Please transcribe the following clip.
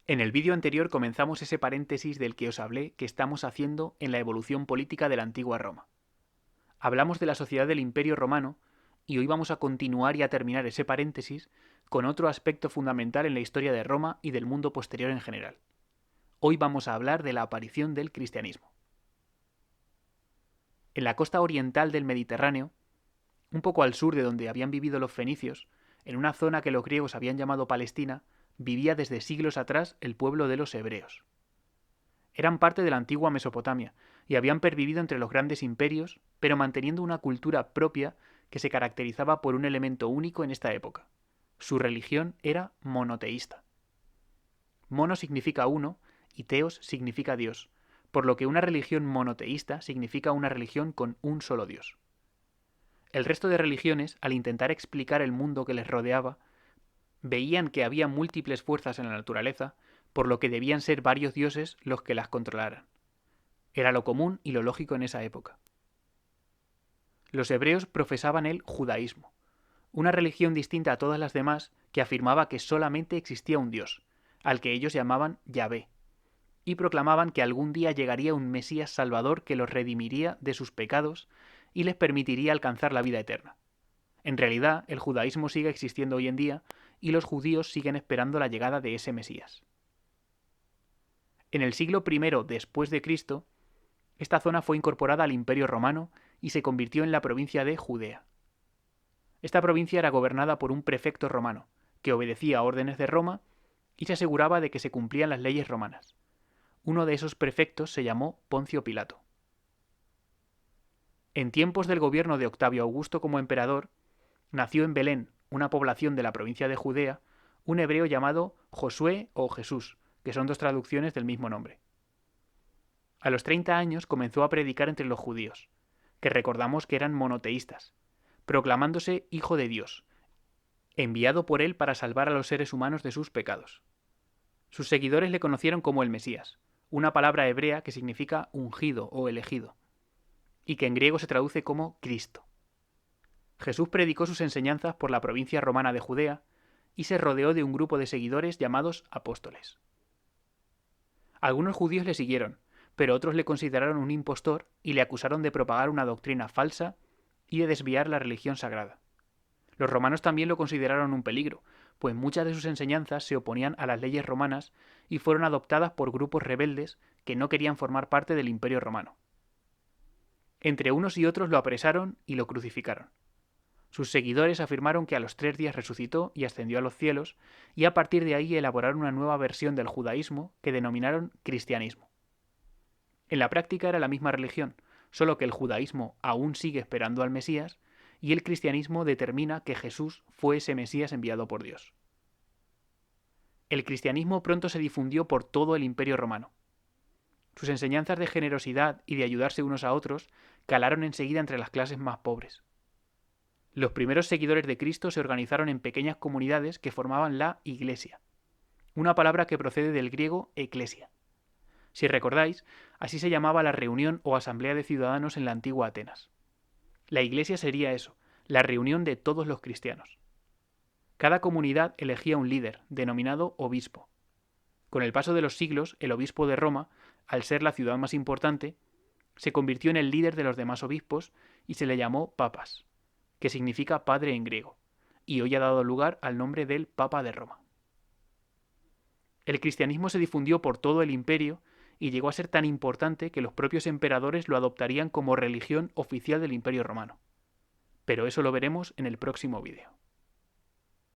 En el vídeo anterior comenzamos ese paréntesis del que os hablé que estamos haciendo en la evolución política de la antigua Roma. Hablamos de la sociedad del Imperio Romano y hoy vamos a continuar y a terminar ese paréntesis con otro aspecto fundamental en la historia de Roma y del mundo posterior en general. Hoy vamos a hablar de la aparición del cristianismo. En la costa oriental del Mediterráneo, un poco al sur de donde habían vivido los fenicios, en una zona que los griegos habían llamado Palestina, vivía desde siglos atrás el pueblo de los hebreos. Eran parte de la antigua Mesopotamia y habían pervivido entre los grandes imperios, pero manteniendo una cultura propia que se caracterizaba por un elemento único en esta época. Su religión era monoteísta. Mono significa uno y teos significa Dios, por lo que una religión monoteísta significa una religión con un solo Dios. El resto de religiones, al intentar explicar el mundo que les rodeaba, veían que había múltiples fuerzas en la naturaleza, por lo que debían ser varios dioses los que las controlaran. Era lo común y lo lógico en esa época. Los hebreos profesaban el judaísmo, una religión distinta a todas las demás que afirmaba que solamente existía un Dios, al que ellos llamaban Yahvé, y proclamaban que algún día llegaría un Mesías Salvador que los redimiría de sus pecados y les permitiría alcanzar la vida eterna. En realidad, el judaísmo sigue existiendo hoy en día y los judíos siguen esperando la llegada de ese Mesías. En el siglo I después de Cristo, esta zona fue incorporada al Imperio Romano y se convirtió en la provincia de Judea. Esta provincia era gobernada por un prefecto romano, que obedecía a órdenes de Roma y se aseguraba de que se cumplían las leyes romanas. Uno de esos prefectos se llamó Poncio Pilato. En tiempos del gobierno de Octavio Augusto como emperador, nació en Belén, una población de la provincia de Judea, un hebreo llamado Josué o Jesús, que son dos traducciones del mismo nombre. A los 30 años comenzó a predicar entre los judíos, que recordamos que eran monoteístas, proclamándose hijo de Dios, enviado por él para salvar a los seres humanos de sus pecados. Sus seguidores le conocieron como el Mesías, una palabra hebrea que significa ungido o elegido, y que en griego se traduce como Cristo. Jesús predicó sus enseñanzas por la provincia romana de Judea y se rodeó de un grupo de seguidores llamados apóstoles. Algunos judíos le siguieron, pero otros le consideraron un impostor y le acusaron de propagar una doctrina falsa y de desviar la religión sagrada. Los romanos también lo consideraron un peligro, pues muchas de sus enseñanzas se oponían a las leyes romanas y fueron adoptadas por grupos rebeldes que no querían formar parte del Imperio Romano. Entre unos y otros lo apresaron y lo crucificaron. Sus seguidores afirmaron que a los 3 días resucitó y ascendió a los cielos, y a partir de ahí elaboraron una nueva versión del judaísmo que denominaron cristianismo. En la práctica era la misma religión, solo que el judaísmo aún sigue esperando al Mesías y el cristianismo determina que Jesús fue ese Mesías enviado por Dios. El cristianismo pronto se difundió por todo el Imperio Romano. Sus enseñanzas de generosidad y de ayudarse unos a otros calaron enseguida entre las clases más pobres. Los primeros seguidores de Cristo se organizaron en pequeñas comunidades que formaban la Iglesia, una palabra que procede del griego eclesia. Si recordáis, así se llamaba la reunión o asamblea de ciudadanos en la antigua Atenas. La Iglesia sería eso, la reunión de todos los cristianos. Cada comunidad elegía un líder, denominado obispo. Con el paso de los siglos, el obispo de Roma, al ser la ciudad más importante, se convirtió en el líder de los demás obispos y se le llamó papas, que significa padre en griego, y hoy ha dado lugar al nombre del Papa de Roma. El cristianismo se difundió por todo el imperio y llegó a ser tan importante que los propios emperadores lo adoptarían como religión oficial del Imperio Romano. Pero eso lo veremos en el próximo vídeo.